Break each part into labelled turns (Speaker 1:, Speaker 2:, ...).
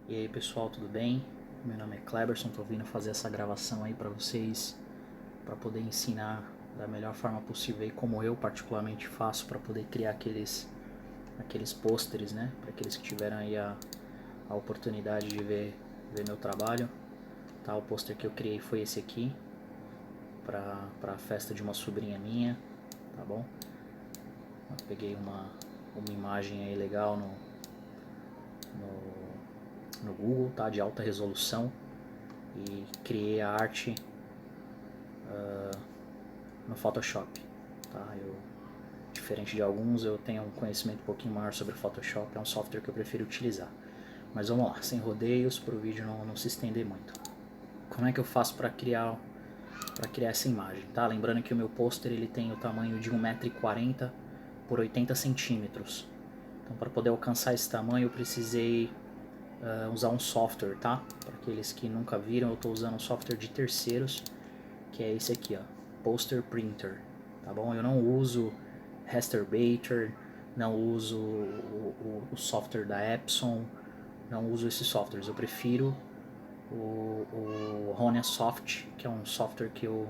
Speaker 1: E aí pessoal, tudo bem? Meu nome é Kleberson, tô vindo fazer essa gravação aí pra vocês, para poder ensinar da melhor forma possível aí como eu particularmente faço para poder criar aqueles pôsteres, né? Para aqueles que tiveram aí a oportunidade de ver meu trabalho. Tá, o pôster que eu criei foi esse aqui, para a festa de uma sobrinha minha, tá bom? Eu peguei uma imagem aí legal no Google, tá? De alta resolução e criei a arte no Photoshop, tá? Diferente de alguns, eu tenho um conhecimento um pouquinho maior sobre o Photoshop, é um software que eu prefiro utilizar. Mas vamos lá, sem rodeios, para o vídeo não se estender muito. Como é que eu faço para criar essa imagem? Tá? Lembrando que o meu pôster ele tem o tamanho de 1,40 m por 80 centímetros. Então, para poder alcançar esse tamanho, eu precisei usar um software, tá? Para aqueles que nunca viram, eu estou usando um software de terceiros, que é esse aqui, ó, Poster Printer, tá bom? Eu não uso Rasterbaiter, não uso o software da Epson, não uso esses softwares. Eu prefiro o Ronia Soft, que é um software que eu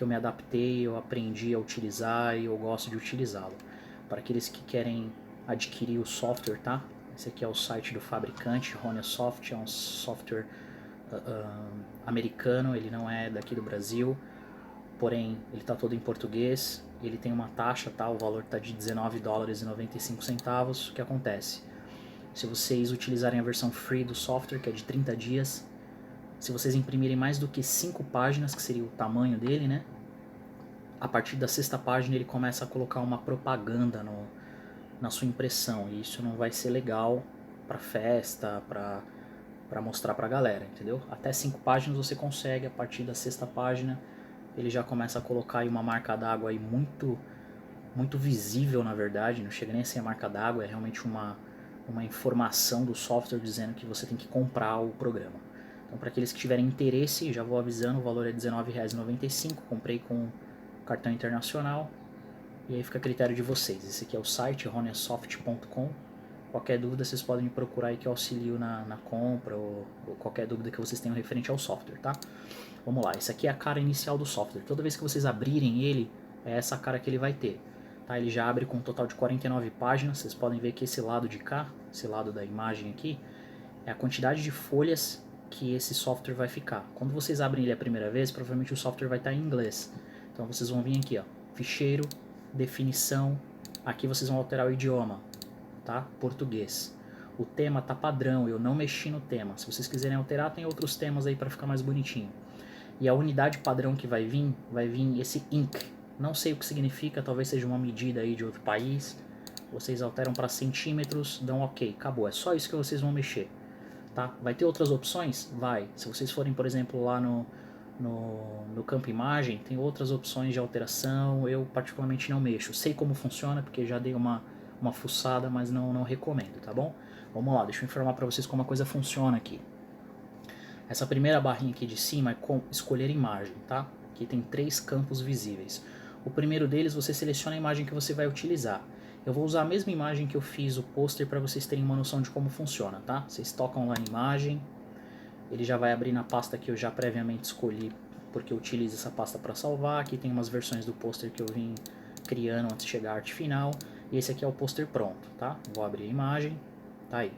Speaker 1: me adaptei, eu aprendi a utilizar e eu gosto de utilizá-lo. Para aqueles que querem adquirir o software, tá? Esse aqui é o site do fabricante, Ronia Soft, é um software americano, ele não é daqui do Brasil, porém ele está todo em português, ele tem uma taxa, tá? O valor está de $19,95. O que acontece? Se vocês utilizarem a versão free do software, que é de 30 dias, se vocês imprimirem mais do que 5 páginas, que seria o tamanho dele, né? A partir da sexta página ele começa a colocar uma propaganda na sua impressão, e isso não vai ser legal para festa, para mostrar para a galera, entendeu? Até 5 páginas você consegue, a partir da sexta página ele já começa a colocar aí uma marca d'água aí muito visível, na verdade, não chega nem a ser a marca d'água, é realmente uma informação do software dizendo que você tem que comprar o programa. Então, para aqueles que tiverem interesse, já vou avisando, o valor é R$19,95, comprei com cartão internacional, e aí fica a critério de vocês. Esse aqui é o site, roniasoft.com. Qualquer dúvida vocês podem me procurar aí que eu auxilio na compra ou qualquer dúvida que vocês tenham referente ao software, tá? Vamos lá, esse aqui é a cara inicial do software. Toda vez que vocês abrirem ele, é essa cara que ele vai ter. Tá? Ele já abre com um total de 49 páginas. Vocês podem ver que esse lado de cá, esse lado da imagem aqui, é a quantidade de folhas que esse software vai ficar. Quando vocês abrem ele a primeira vez, provavelmente o software vai estar em inglês. Então vocês vão vir aqui, ó, ficheiro, definição, aqui vocês vão alterar o idioma, tá? Português. O tema tá padrão, eu não mexi no tema. Se vocês quiserem alterar, tem outros temas aí para ficar mais bonitinho. E a unidade padrão que vai vir esse INC. Não sei o que significa, talvez seja uma medida aí de outro país. Vocês alteram para centímetros, dão ok, acabou. É só isso que vocês vão mexer. Tá? Vai ter outras opções? Vai. Se vocês forem, por exemplo, lá no campo imagem, tem outras opções de alteração. Eu particularmente não mexo. Sei como funciona, porque já dei uma fuçada, mas não recomendo, tá bom? Vamos lá, deixa eu informar para vocês como a coisa funciona aqui. Essa primeira barrinha aqui de cima é com escolher imagem, tá? Aqui tem 3 campos visíveis. O primeiro deles, você seleciona a imagem que você vai utilizar. Eu vou usar a mesma imagem que eu fiz o pôster para vocês terem uma noção de como funciona, tá? Vocês tocam lá em imagem, ele já vai abrir na pasta que eu já previamente escolhi, porque eu utilizo essa pasta para salvar. Aqui tem umas versões do pôster que eu vim criando antes de chegar à arte final. E esse aqui é o pôster pronto, tá? Vou abrir a imagem, tá aí.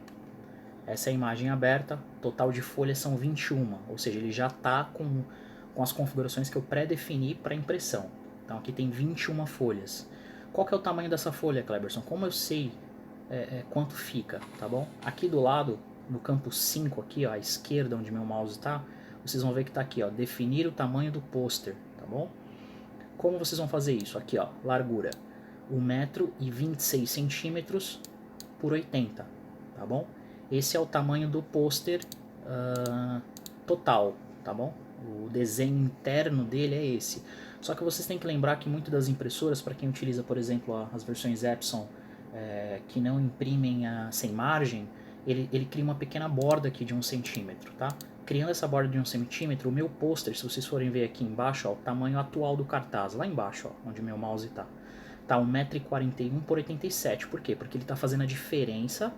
Speaker 1: Essa é a imagem aberta, total de folhas são 21, ou seja, ele já está com as configurações que eu pré-defini para impressão. Então aqui tem 21 folhas. Qual que é o tamanho dessa folha, Kleberson? Como eu sei quanto fica, tá bom? Aqui do lado, no campo 5 aqui, ó, à esquerda onde meu mouse está, vocês vão ver que está aqui, ó, definir o tamanho do pôster, tá bom? Como vocês vão fazer isso? Aqui, ó, largura 1,26 m por 80, tá bom? Esse é o tamanho do pôster total, tá bom? O desenho interno dele é esse. Só que vocês têm que lembrar que muitas das impressoras, para quem utiliza, por exemplo, as versões Epson, que não imprimem sem margem, ele cria uma pequena borda aqui de 1 centímetro, tá? Criando essa borda de 1 centímetro, o meu pôster, se vocês forem ver aqui embaixo, ó, o tamanho atual do cartaz, lá embaixo, ó, onde meu mouse está, tá 1,41 m por 87. Por quê? Porque ele está fazendo a diferença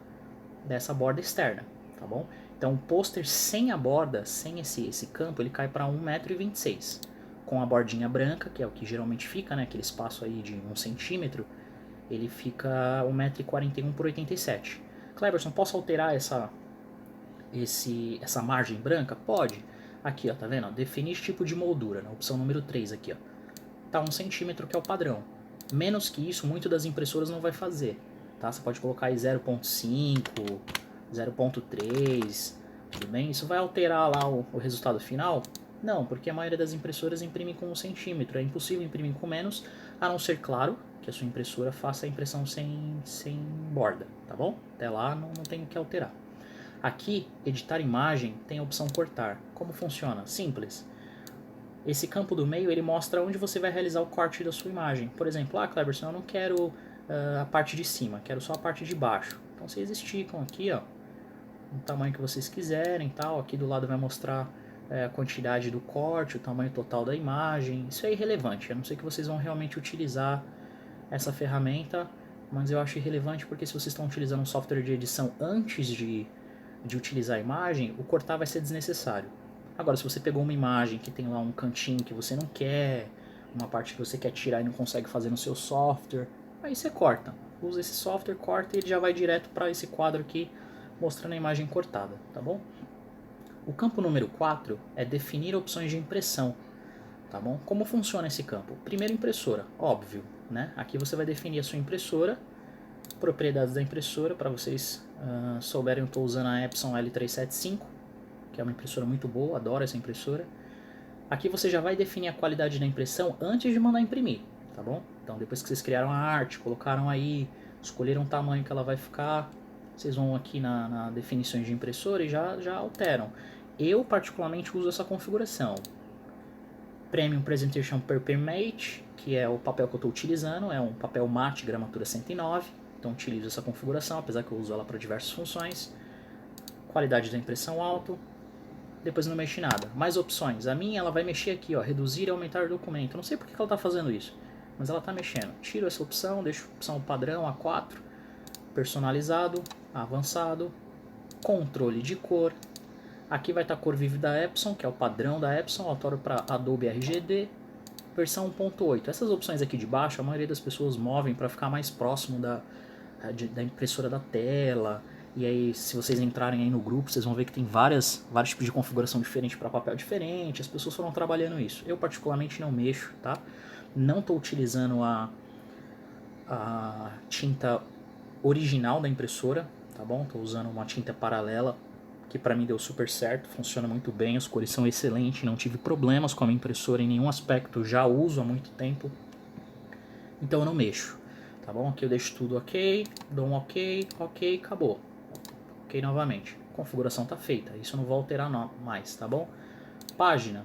Speaker 1: dessa borda externa. tá bom? Então o pôster sem a borda, sem esse campo, ele cai para 1,26 m. Com a bordinha branca, que é o que geralmente fica, né, aquele espaço aí de 1 centímetro, ele fica 1,41 m por 87. Cleberson, posso alterar essa margem branca? Pode. Aqui, ó, tá vendo? Definir tipo de moldura, na opção número 3 aqui, ó. Tá 1 centímetro, que é o padrão. Menos que isso, muito das impressoras não vai fazer. Tá? Você pode colocar aí 0,5, 0,3, tudo bem? Isso vai alterar lá o resultado final? Não, porque a maioria das impressoras imprime com 1 centímetro. É impossível imprimir com menos, a não ser, claro, que a sua impressora faça a impressão sem borda, tá bom? Até lá não tem o que alterar. Aqui, editar imagem, tem a opção cortar. Como funciona? Simples. Esse campo do meio, ele mostra onde você vai realizar o corte da sua imagem. Por exemplo, Cleberson, eu não quero a parte de cima, quero só a parte de baixo. Então vocês esticam aqui, ó, o tamanho que vocês quiserem, tal. Aqui do lado vai mostrar a quantidade do corte, o tamanho total da imagem. Isso é irrelevante, a não ser que vocês vão realmente utilizar essa ferramenta, mas eu acho irrelevante porque se vocês estão utilizando um software de edição antes de utilizar a imagem, o cortar vai ser desnecessário. Agora, se você pegou uma imagem que tem lá um cantinho que você não quer, uma parte que você quer tirar e não consegue fazer no seu software, aí você corta. Usa esse software, corta e ele já vai direto para esse quadro aqui, mostrando a imagem cortada, tá bom? O campo número 4 é definir opções de impressão, tá bom? Como funciona esse campo? Primeiro, impressora, óbvio, né? Aqui você vai definir a sua impressora, propriedades da impressora, para vocês souberem, eu estou usando a Epson L375, que é uma impressora muito boa, adoro essa impressora. Aqui você já vai definir a qualidade da impressão antes de mandar imprimir, tá bom? Então depois que vocês criaram a arte, colocaram aí, escolheram o tamanho que ela vai ficar, vocês vão aqui na definições de impressora e já alteram. Eu particularmente uso essa configuração. Premium Presentation Paper Mate, que é o papel que eu estou utilizando, é um papel mate gramatura 109, então utilizo essa configuração, apesar que eu uso ela para diversas funções. Qualidade da impressão alto. Depois não mexe nada. Mais opções. A minha ela vai mexer aqui, ó, reduzir e aumentar o documento. Não sei porque ela está fazendo isso, mas ela está mexendo. Tiro essa opção, deixo a opção padrão A4, personalizado, avançado, controle de cor. Aqui vai estar a cor vive da Epson, que é o padrão da Epson, altero para Adobe RGB, versão 1.8. Essas opções aqui de baixo, a maioria das pessoas movem para ficar mais próximo da impressora da tela. E aí, se vocês entrarem aí no grupo, vocês vão ver que tem vários tipos de configuração diferente para papel diferente. As pessoas foram trabalhando isso. Eu particularmente não mexo, tá? Não estou utilizando a tinta original da impressora, tá bom? Estou usando uma tinta paralela que para mim deu super certo, funciona muito bem, as cores são excelentes, não tive problemas com a minha impressora em nenhum aspecto, já uso há muito tempo, então eu não mexo, tá bom? Aqui eu deixo tudo ok, dou um ok, acabou. Ok, novamente, configuração tá feita, isso eu não vou alterar mais, tá bom? Página.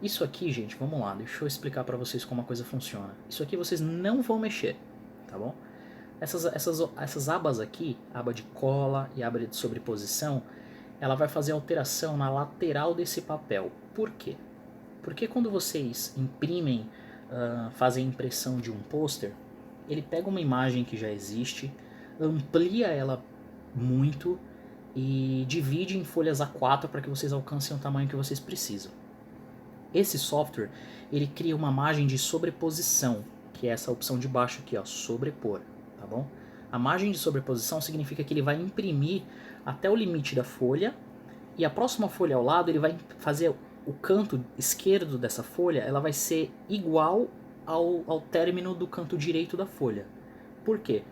Speaker 1: Isso aqui, gente, vamos lá, deixa eu explicar para vocês como a coisa funciona. Isso aqui vocês não vão mexer, tá bom? Essas abas aqui, aba de cola e aba de sobreposição, ela vai fazer alteração na lateral desse papel. Por quê? Porque quando vocês imprimem, fazem impressão de um pôster, ele pega uma imagem que já existe, amplia ela muito e divide em folhas A4 para que vocês alcancem o tamanho que vocês precisam. Esse software, ele cria uma margem de sobreposição, que é essa opção de baixo aqui, ó, sobrepor, tá bom? A margem de sobreposição significa que ele vai imprimir até o limite da folha e a próxima folha ao lado ele vai fazer o canto esquerdo dessa folha, ela vai ser igual ao término do canto direito da folha. Por quê?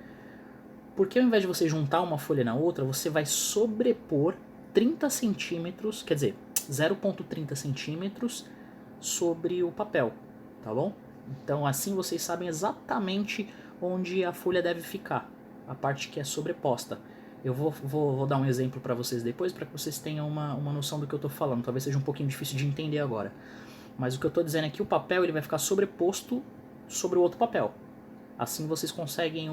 Speaker 1: Porque ao invés de você juntar uma folha na outra, você vai sobrepor 30 centímetros, quer dizer, 0,30 centímetros sobre o papel, tá bom? Então assim vocês sabem exatamente onde a folha deve ficar, a parte que é sobreposta. Eu vou dar um exemplo para vocês depois, para que vocês tenham uma noção do que eu estou falando. Talvez seja um pouquinho difícil de entender agora. Mas o que eu estou dizendo é que o papel ele vai ficar sobreposto sobre o outro papel. Assim vocês conseguem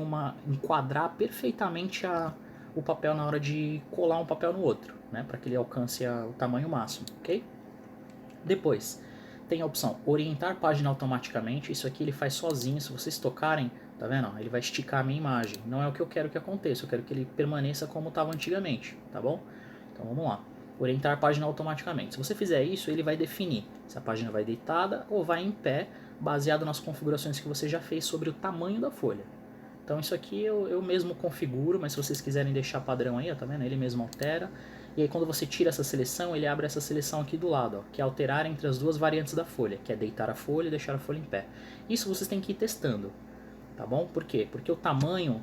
Speaker 1: enquadrar perfeitamente o papel na hora de colar um papel no outro, né? Para que ele alcance o tamanho máximo, ok? Depois, tem a opção orientar página automaticamente. Isso aqui ele faz sozinho, se vocês tocarem, tá vendo? Ele vai esticar a minha imagem. Não é o que eu quero que aconteça, eu quero que ele permaneça como estava antigamente, tá bom? Então vamos lá. Orientar a página automaticamente. Se você fizer isso, ele vai definir se a página vai deitada ou vai em pé, baseado nas configurações que você já fez sobre o tamanho da folha. Então isso aqui eu mesmo configuro, mas se vocês quiserem deixar padrão aí, ó, tá vendo? Ele mesmo altera. E aí quando você tira essa seleção, ele abre essa seleção aqui do lado, ó, que é alterar entre as duas variantes da folha, que é deitar a folha e deixar a folha em pé. Isso vocês têm que ir testando, tá bom? Por quê? Porque o tamanho,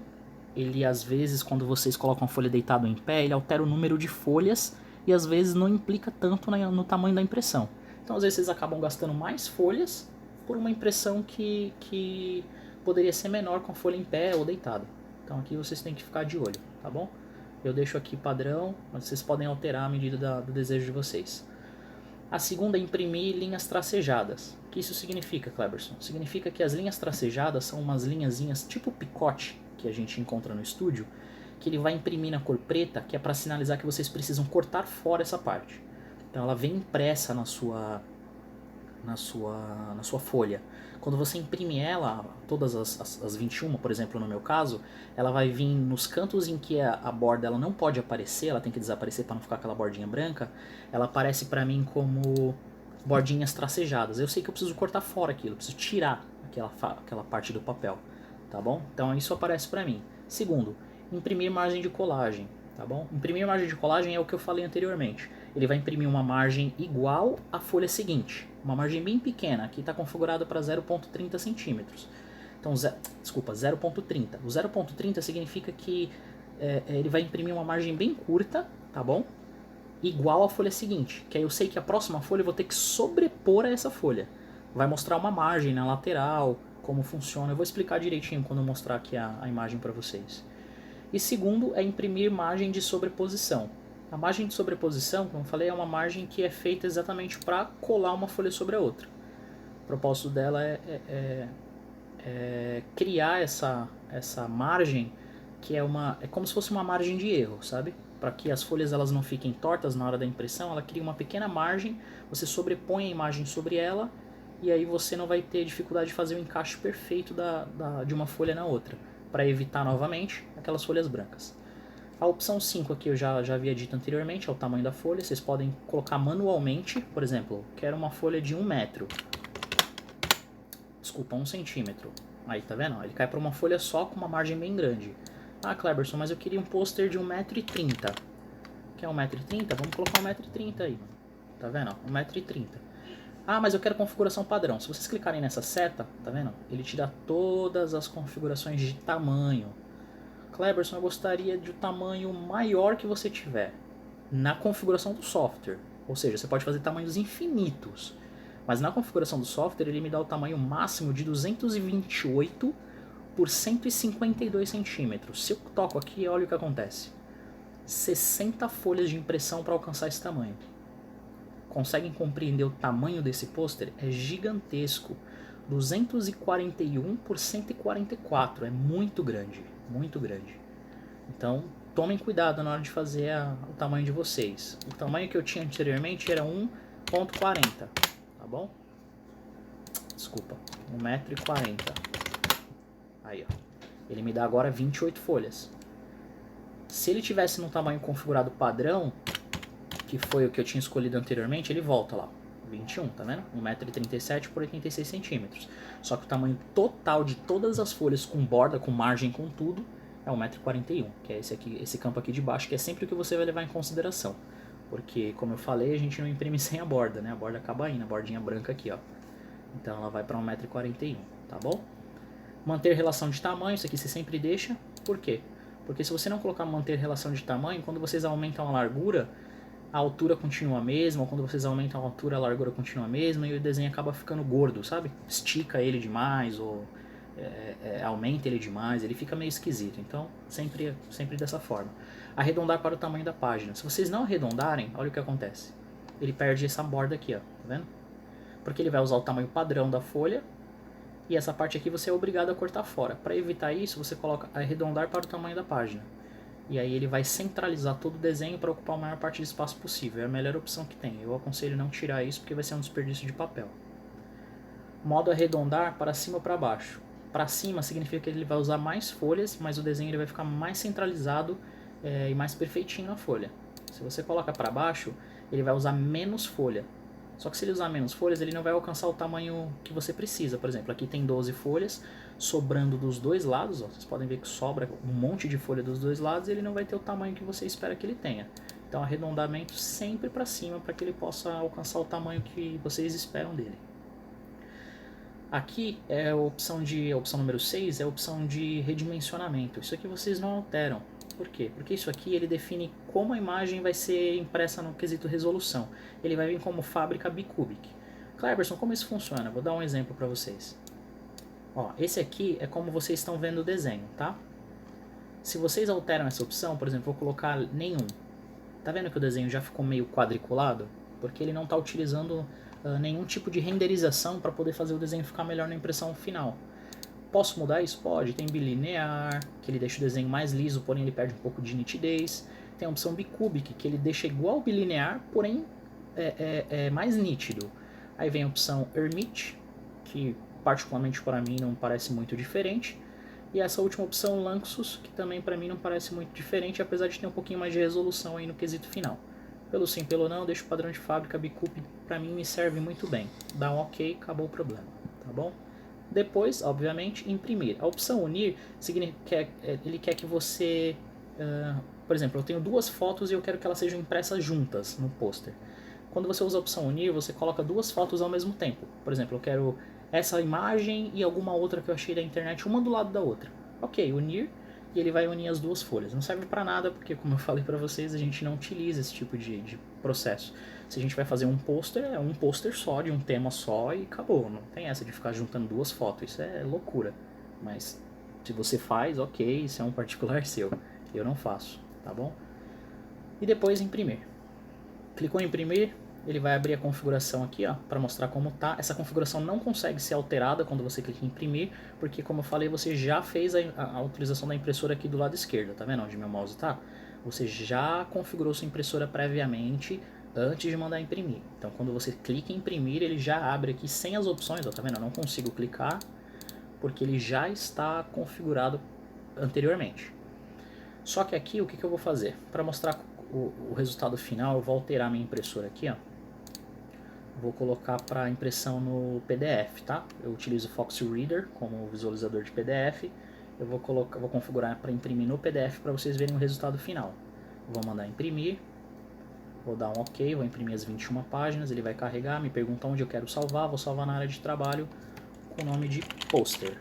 Speaker 1: ele às vezes, quando vocês colocam a folha deitada em pé, ele altera o número de folhas e às vezes não implica tanto no tamanho da impressão. Então às vezes vocês acabam gastando mais folhas por uma impressão que poderia ser menor com a folha em pé ou deitada. Então aqui vocês têm que ficar de olho, tá bom? Eu deixo aqui padrão, mas vocês podem alterar à medida do desejo de vocês. A segunda é imprimir linhas tracejadas. O que isso significa, Cleberson? Significa que as linhas tracejadas são umas linhazinhas tipo picote que a gente encontra no estúdio, que ele vai imprimir na cor preta, que é para sinalizar que vocês precisam cortar fora essa parte. Então ela vem impressa na sua folha. Quando você imprime ela, todas as 21, por exemplo, no meu caso, ela vai vir nos cantos em que a borda ela não pode aparecer, ela tem que desaparecer para não ficar aquela bordinha branca, ela aparece para mim como bordinhas tracejadas. Eu sei que eu preciso cortar fora aquilo, eu preciso tirar aquela parte do papel, tá bom? Então isso aparece para mim. Segundo, imprimir margem de colagem, tá bom? Imprimir margem de colagem é o que eu falei anteriormente. Ele vai imprimir uma margem igual à folha seguinte, uma margem bem pequena, aqui está configurado para 0,30 centímetros. Então, desculpa, 0,30. O 0,30 significa que ele vai imprimir uma margem bem curta, tá bom? Igual à folha seguinte, que aí eu sei que a próxima folha eu vou ter que sobrepor a essa folha. Vai mostrar uma margem na lateral, como funciona. Eu vou explicar direitinho quando eu mostrar aqui a imagem para vocês. E segundo é imprimir margem de sobreposição. A margem de sobreposição, como eu falei, é uma margem que é feita exatamente para colar uma folha sobre a outra. O propósito dela é criar essa margem que é como se fosse uma margem de erro, sabe? Para que as folhas elas não fiquem tortas na hora da impressão, ela cria uma pequena margem, você sobrepõe a imagem sobre ela e aí você não vai ter dificuldade de fazer o encaixe perfeito de uma folha na outra, para evitar novamente aquelas folhas brancas. A opção 5 aqui eu já havia dito anteriormente, é o tamanho da folha. Vocês podem colocar manualmente, por exemplo, quero uma folha de 1 metro. Desculpa, 1 centímetro. Aí, tá vendo? Ele cai para uma folha só com uma margem bem grande. Ah, Cleberson, mas eu queria um pôster de 1,30 m. Quer 1,30 m? Vamos colocar 1,30 m aí. Tá vendo? 1,30 m. Ah, mas eu quero configuração padrão. Se vocês clicarem nessa seta, tá vendo? Ele te dá todas as configurações de tamanho. Cleberson, eu gostaria de um tamanho maior que você tiver na configuração do software. Ou seja, você pode fazer tamanhos infinitos. Mas na configuração do software ele me dá o tamanho máximo de 228 por 152 centímetros. Se eu toco aqui, olha o que acontece. 60 folhas de impressão para alcançar esse tamanho. Conseguem compreender o tamanho desse pôster? É gigantesco. 241 por 144. É muito grande. Muito grande. Então, tomem cuidado na hora de fazer o tamanho de vocês. O tamanho que eu tinha anteriormente era 1,40, tá bom? Desculpa, 1,40 m. Aí, ó. Ele me dá agora 28 folhas. Se ele tivesse no tamanho configurado padrão, que foi o que eu tinha escolhido anteriormente, ele volta lá. 21, tá vendo? 1,37 m por 86 centímetros. Só que o tamanho total de todas as folhas com borda, com margem, com tudo, é 1,41 m, que é esse campo aqui de baixo, que é sempre o que você vai levar em consideração. Porque, como eu falei, a gente não imprime sem a borda, né? A borda acaba indo, a bordinha branca aqui, ó. Então ela vai para 1,41 m, tá bom? Manter relação de tamanho, isso aqui você sempre deixa. Por quê? Porque se você não colocar manter relação de tamanho, quando vocês aumentam a largura, a altura continua a mesma, ou quando vocês aumentam a altura, a largura continua a mesma, e o desenho acaba ficando gordo, sabe? Estica ele demais, ou aumenta ele demais, ele fica meio esquisito. Então, sempre dessa forma. Arredondar para o tamanho da página. Se vocês não arredondarem, olha o que acontece. Ele perde essa borda aqui, ó, tá vendo? Porque ele vai usar o tamanho padrão da folha, e essa parte aqui você é obrigado a cortar fora. Para evitar isso, você coloca arredondar para o tamanho da página. E aí ele vai centralizar todo o desenho para ocupar a maior parte de espaço possível. É a melhor opção que tem. Eu aconselho não tirar isso porque vai ser um desperdício de papel. Modo arredondar para cima ou para baixo. Para cima significa que ele vai usar mais folhas, mas o desenho ele vai ficar mais centralizado e mais perfeitinho na folha. Se você coloca para baixo, ele vai usar menos folha. Só que se ele usar menos folhas, ele não vai alcançar o tamanho que você precisa. Por exemplo, aqui tem 12 folhas, sobrando dos dois lados. Ó, vocês podem ver que sobra um monte de folha dos dois lados e ele não vai ter o tamanho que você espera que ele tenha. Então, arredondamento sempre para cima para que ele possa alcançar o tamanho que vocês esperam dele. Aqui é a opção número 6, é a opção de redimensionamento. Isso aqui vocês não alteram. Por quê? Porque isso aqui ele define como a imagem vai ser impressa no quesito resolução. Ele vai vir como fábrica bicubic. Cleberson, como isso funciona? Vou dar um exemplo para vocês. Ó, esse aqui é como vocês estão vendo o desenho, tá? Se vocês alteram essa opção, por exemplo, vou colocar nenhum. Tá vendo que o desenho já ficou meio quadriculado? Porque ele não está utilizando nenhum tipo de renderização para poder fazer o desenho ficar melhor na impressão final. Posso mudar isso? Pode. Tem bilinear, que ele deixa o desenho mais liso, porém ele perde um pouco de nitidez. Tem a opção bicubic, que ele deixa igual ao bilinear, porém é mais nítido. Aí vem a opção hermit, que particularmente para mim não parece muito diferente. E essa última opção Lanxus, que também para mim não parece muito diferente, apesar de ter um pouquinho mais de resolução aí no quesito final. Pelo sim, pelo não, deixo o padrão de fábrica bicubic, para mim me serve muito bem. Dá um ok, acabou o problema, tá bom? Depois, obviamente, imprimir. A opção unir, ele quer que você... por exemplo, eu tenho duas fotos e eu quero que elas sejam impressas juntas no pôster. Quando você usa a opção unir, você coloca duas fotos ao mesmo tempo. Por exemplo, eu quero essa imagem e alguma outra que eu achei da internet, uma do lado da outra. Ok, unir, e ele vai unir as duas folhas. Não serve para nada, porque como eu falei para vocês, a gente não utiliza esse tipo de processo. Se a gente vai fazer um pôster, é um pôster só, de um tema só e acabou. Não tem essa de ficar juntando duas fotos, isso é loucura. Mas se você faz, ok, isso é um particular seu. Eu não faço, tá bom? E depois imprimir. Clicou em imprimir, ele vai abrir a configuração aqui, ó, para mostrar como tá. Essa configuração não consegue ser alterada quando você clica em imprimir, porque como eu falei, você já fez a utilização da impressora aqui do lado esquerdo, tá vendo onde meu mouse tá? Você já configurou sua impressora previamente antes de mandar imprimir. Então quando você clica em imprimir, ele já abre aqui sem as opções, ó, tá vendo? Eu não consigo clicar, porque ele já está configurado anteriormente. Só que aqui o que eu vou fazer? Para mostrar o resultado final, eu vou alterar minha impressora aqui, ó. Vou colocar para impressão no PDF, tá? Eu utilizo o Fox Reader como visualizador de PDF. Eu vou configurar para imprimir no PDF para vocês verem o resultado final. Vou mandar imprimir. Vou dar um OK, vou imprimir as 21 páginas, ele vai carregar, me pergunta onde eu quero salvar, vou salvar na área de trabalho com o nome de Poster.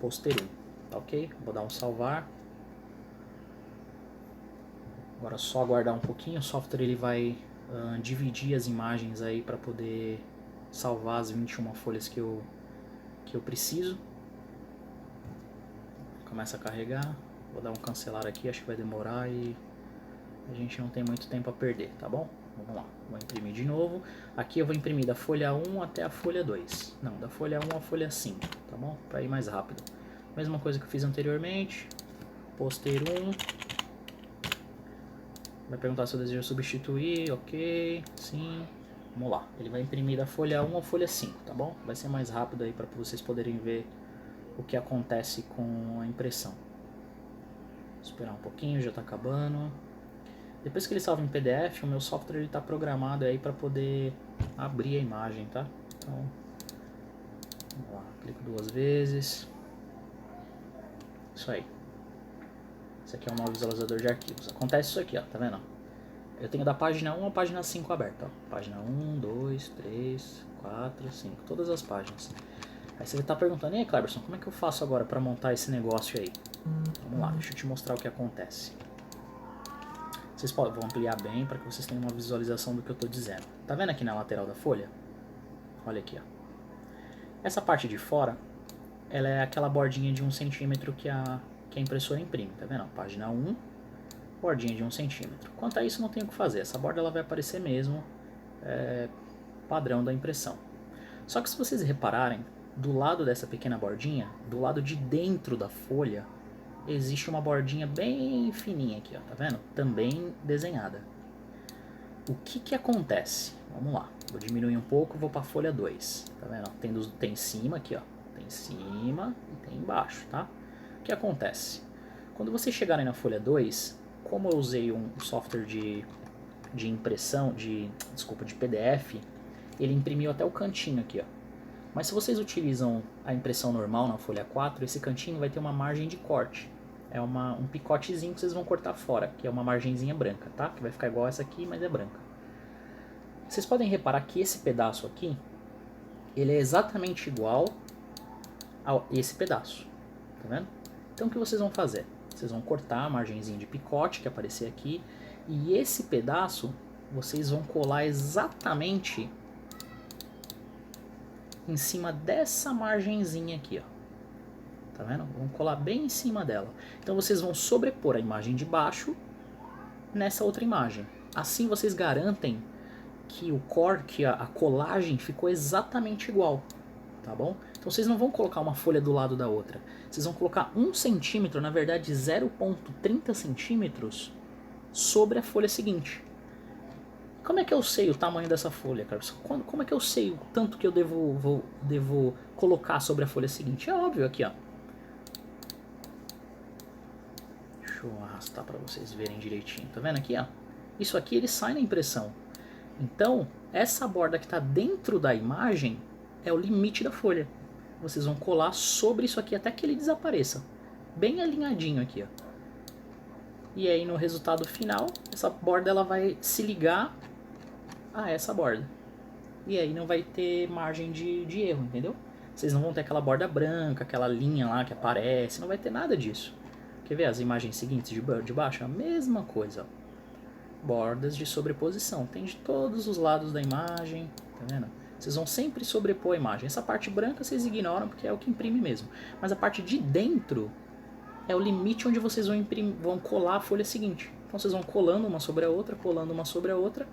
Speaker 1: Poster 1, tá ok? Vou dar um salvar. Agora é só aguardar um pouquinho, o software ele vai dividir as imagens aí para poder salvar as 21 folhas que eu preciso. Começa a carregar, vou dar um cancelar aqui, acho que vai demorar e a gente não tem muito tempo a perder, tá bom? Vamos lá, vou imprimir de novo. Aqui eu vou imprimir da folha 1 até a folha 2. Não, da folha 1 à folha 5, tá bom? Para ir mais rápido. Mesma coisa que eu fiz anteriormente. Pôster 1. Vai perguntar se eu desejo substituir, ok, sim. Vamos lá, ele vai imprimir da folha 1 à folha 5, tá bom? Vai ser mais rápido aí para vocês poderem ver o que acontece com a impressão. Vou esperar um pouquinho, já está acabando. Depois que ele salva em PDF, o meu software está programado aí para poder abrir a imagem, tá? Então, vamos lá, clico duas vezes. Isso aí. Esse aqui é um visualizador de arquivos. Acontece isso aqui, ó, tá vendo? Eu tenho da página 1 à página 5 aberta, ó. Página 1, 2, 3, 4, 5, todas as páginas. Aí você está perguntando, e aí, Cleberson, como é que eu faço agora para montar esse negócio aí? Vamos lá, deixa eu te mostrar o que acontece. Vocês vão ampliar bem para que vocês tenham uma visualização do que eu estou dizendo. Tá vendo aqui na lateral da folha? Olha aqui, ó. Essa parte de fora, ela é aquela bordinha de 1 centímetro que a impressora imprime, tá vendo? Página 1, bordinha de 1 centímetro. Quanto a isso, não tem o que fazer. Essa borda ela vai aparecer mesmo, padrão da impressão. Só que se vocês repararem, do lado dessa pequena bordinha, do lado de dentro da folha, existe uma bordinha bem fininha aqui, ó, tá vendo? Também desenhada. O que acontece? Vamos lá, vou diminuir um pouco, vou para a folha 2, tá vendo? Tem em cima aqui, ó, tem em cima e tem embaixo, tá? O que acontece? Quando vocês chegarem na folha 2, como eu usei um software de impressão, desculpa, de PDF, ele imprimiu até o cantinho aqui, ó. Mas se vocês utilizam a impressão normal na folha 4, esse cantinho vai ter uma margem de corte. É um picotezinho que vocês vão cortar fora, que é uma margenzinha branca, tá? Que vai ficar igual essa aqui, mas é branca. Vocês podem reparar que esse pedaço aqui, ele é exatamente igual a esse pedaço, tá vendo? Então o que vocês vão fazer? Vocês vão cortar a margenzinha de picote que aparecer aqui, e esse pedaço vocês vão colar exatamente em cima dessa margenzinha aqui, ó. Tá vendo? Vão colar bem em cima dela. Então vocês vão sobrepor a imagem de baixo nessa outra imagem. Assim vocês garantem que a colagem ficou exatamente igual, tá bom? Então vocês não vão colocar uma folha do lado da outra. Vocês vão colocar 1 centímetro, na verdade 0,30 centímetros sobre a folha seguinte. Como é que eu sei o tamanho dessa folha, cara? Como é que eu sei o tanto que eu devo colocar sobre a folha seguinte? É óbvio aqui, ó. Deixa eu arrastar para vocês verem direitinho. Tá vendo aqui, ó? Isso aqui ele sai na impressão. Então, essa borda que está dentro da imagem é o limite da folha. Vocês vão colar sobre isso aqui até que ele desapareça. Bem alinhadinho aqui, ó. E aí no resultado final, essa borda ela vai se ligar a essa borda. E aí não vai ter margem de erro, entendeu? Vocês não vão ter aquela borda branca, aquela linha lá que aparece, não vai ter nada disso. Quer ver as imagens seguintes de baixo? A mesma coisa, ó. Bordas de sobreposição, tem de todos os lados da imagem, tá vendo? Vocês vão sempre sobrepor a imagem. Essa parte branca vocês ignoram porque é o que imprime mesmo. Mas a parte de dentro é o limite onde vocês vão colar a folha seguinte. Então vocês vão colando uma sobre a outra, colando uma sobre a outra,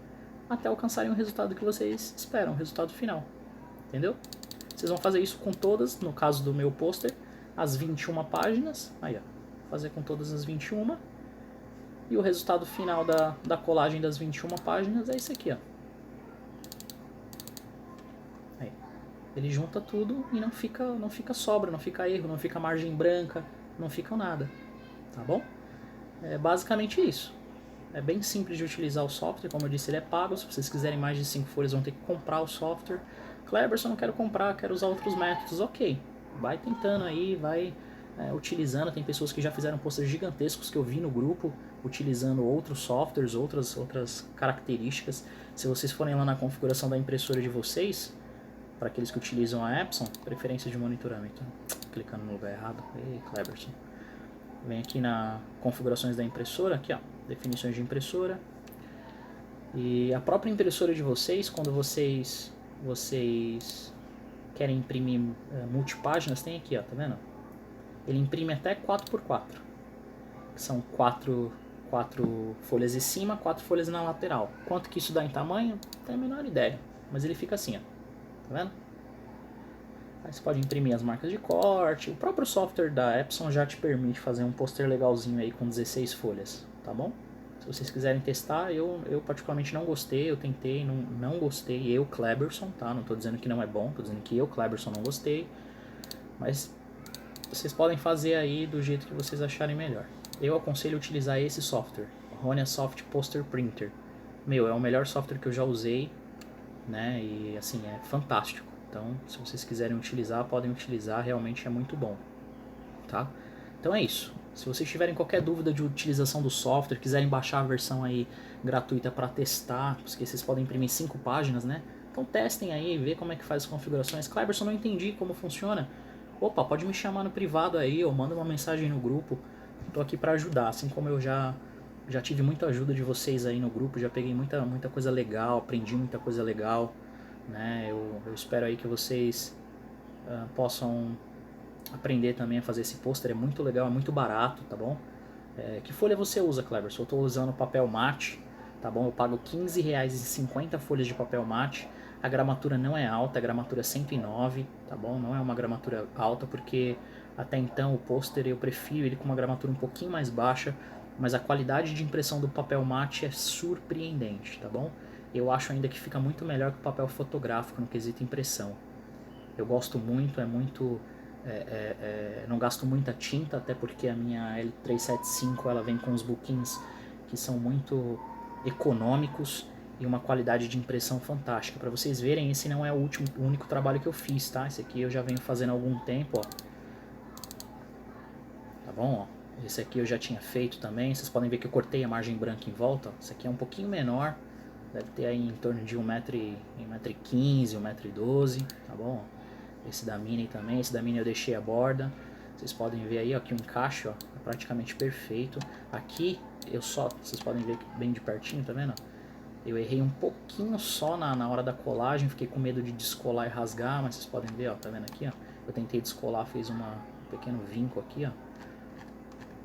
Speaker 1: até alcançarem o resultado que vocês esperam, o resultado final. Entendeu? Vocês vão fazer isso com todas, no caso do meu pôster, as 21 páginas. Aí, ó. Fazer com todas as 21. E o resultado final da colagem das 21 páginas é esse aqui, ó. Aí. Ele junta tudo e não fica sobra, não fica erro, não fica margem branca, não fica nada. Tá bom? É basicamente isso. É bem simples de utilizar o software, como eu disse, ele é pago. Se vocês quiserem mais de 5 folhas, vão ter que comprar o software. Cleberson, não quero comprar, quero usar outros métodos. Ok, vai tentando aí, vai utilizando. Tem pessoas que já fizeram posters gigantescos que eu vi no grupo, utilizando outros softwares, outras características. Se vocês forem lá na configuração da impressora de vocês, para aqueles que utilizam a Epson, preferência de monitoramento. Clicando no lugar errado. Ei, Cleberson. Vem aqui na configurações da impressora, aqui ó, definições de impressora. E a própria impressora de vocês, quando vocês querem imprimir multipáginas, tem aqui ó, tá vendo? Ele imprime até 4x4, que são 4 folhas em cima, 4 folhas na lateral. Quanto que isso dá em tamanho? Não tenho a menor ideia, mas ele fica assim ó, tá vendo? Aí você pode imprimir as marcas de corte. O próprio software da Epson já te permite fazer um pôster legalzinho aí com 16 folhas, tá bom? Se vocês quiserem testar, eu particularmente não gostei, eu tentei, não gostei, eu, Cleberson, tá? Não tô dizendo que não é bom, tô dizendo que eu, Cleberson, não gostei. Mas vocês podem fazer aí do jeito que vocês acharem melhor. Eu aconselho utilizar esse software, Ronia Soft Poster Printer. Meu, é o melhor software que eu já usei, né? E assim, é fantástico. Então, se vocês quiserem utilizar, podem utilizar, realmente é muito bom, tá? Então é isso. Se vocês tiverem qualquer dúvida de utilização do software, quiserem baixar a versão aí gratuita para testar, porque vocês podem imprimir 5 páginas, né? Então testem aí, vê como é que faz as configurações. Cleberson, não entendi como funciona. Opa, pode me chamar no privado aí, ou manda uma mensagem no grupo. Tô aqui para ajudar, assim como eu já tive muita ajuda de vocês aí no grupo, já peguei muita coisa legal, aprendi muita coisa legal. Né? Eu espero aí que vocês possam aprender também a fazer esse pôster, é muito legal, é muito barato, tá bom? Que folha você usa, Cleberson? Eu estou usando papel mate, tá bom? Eu pago R$15 em 50 folhas de papel mate, a gramatura não é alta, a gramatura é 109, tá bom? Não é uma gramatura alta porque até então o pôster eu prefiro ele com uma gramatura um pouquinho mais baixa, mas a qualidade de impressão do papel mate é surpreendente, tá bom? Eu acho ainda que fica muito melhor que o papel fotográfico no quesito impressão. Eu gosto muito, não gasto muita tinta, até porque a minha L375 ela vem com os buquins que são muito econômicos e uma qualidade de impressão fantástica. Para vocês verem, esse não é o único trabalho que eu fiz, tá? Esse aqui eu já venho fazendo há algum tempo, ó. Tá bom, ó. Esse aqui eu já tinha feito também. Vocês podem ver que eu cortei a margem branca em volta, ó. Esse aqui é um pouquinho menor. Deve ter aí em torno de 1,15 m, 1,12 m, tá bom? Esse da Mini também. Esse da Mini eu deixei a borda. Vocês podem ver aí, ó, que o encaixe, ó, é praticamente perfeito. Aqui, vocês podem ver bem de pertinho, tá vendo? Eu errei um pouquinho só na hora da colagem, fiquei com medo de descolar e rasgar, mas vocês podem ver, ó, tá vendo aqui, ó? Eu tentei descolar, fiz um pequeno vinco aqui, ó.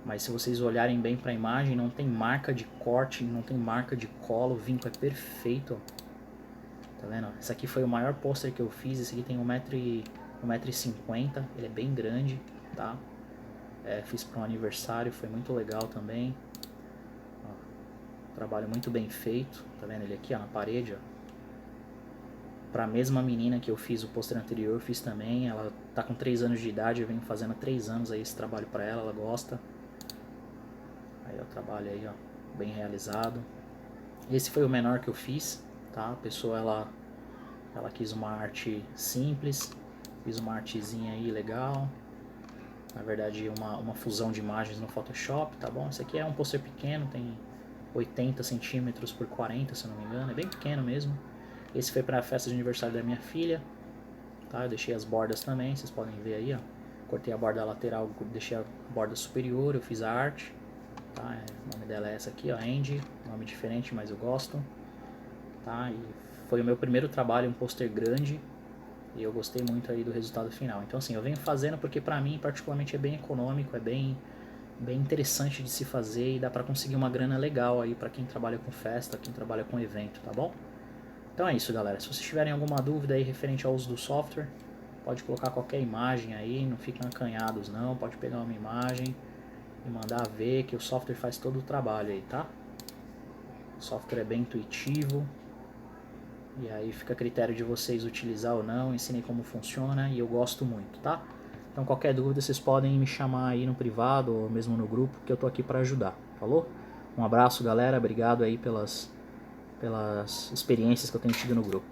Speaker 1: Mas se vocês olharem bem para a imagem, não tem marca de corte, não tem marca de cola, o vinco é perfeito, ó. Tá vendo? Esse aqui foi o maior pôster que eu fiz, esse aqui tem 1,50 m, ele é bem grande, tá? Fiz para um aniversário, foi muito legal também. Trabalho muito bem feito, tá vendo ele aqui, ó, na parede, ó. Pra mesma menina que eu fiz o pôster anterior, eu fiz também. Ela tá com 3 anos de idade, eu venho fazendo há 3 anos aí esse trabalho pra ela, ela gosta. Aí ó, o trabalho aí, ó, bem realizado. Esse foi o menor que eu fiz, tá? A pessoa, ela quis uma arte simples, fiz uma artezinha aí legal. Na verdade, uma fusão de imagens no Photoshop, tá bom? Esse aqui é um pôster pequeno, tem 80 centímetros por 40, se eu não me engano, é bem pequeno mesmo. Esse foi para a festa de aniversário da minha filha, tá? Eu deixei as bordas também, vocês podem ver aí, ó. Cortei a borda lateral, deixei a borda superior, eu fiz a arte, tá? O nome dela é essa aqui, ó, Andy, nome diferente, mas eu gosto, tá? E foi o meu primeiro trabalho, um pôster grande, e eu gostei muito aí do resultado final. Então assim, eu venho fazendo porque pra mim particularmente é bem econômico, é bem interessante de se fazer e dá pra conseguir uma grana legal aí pra quem trabalha com festa, quem trabalha com evento, tá bom? Então é isso, galera. Se vocês tiverem alguma dúvida aí referente ao uso do software, pode colocar qualquer imagem aí, não fiquem acanhados não, pode pegar uma imagem e mandar ver que o software faz todo o trabalho aí, tá? O software é bem intuitivo, e aí fica a critério de vocês utilizar ou não, ensinei como funciona e eu gosto muito, tá? Então qualquer dúvida vocês podem me chamar aí no privado ou mesmo no grupo, que eu tô aqui para ajudar, falou? Um abraço, galera, obrigado aí pelas experiências que eu tenho tido no grupo.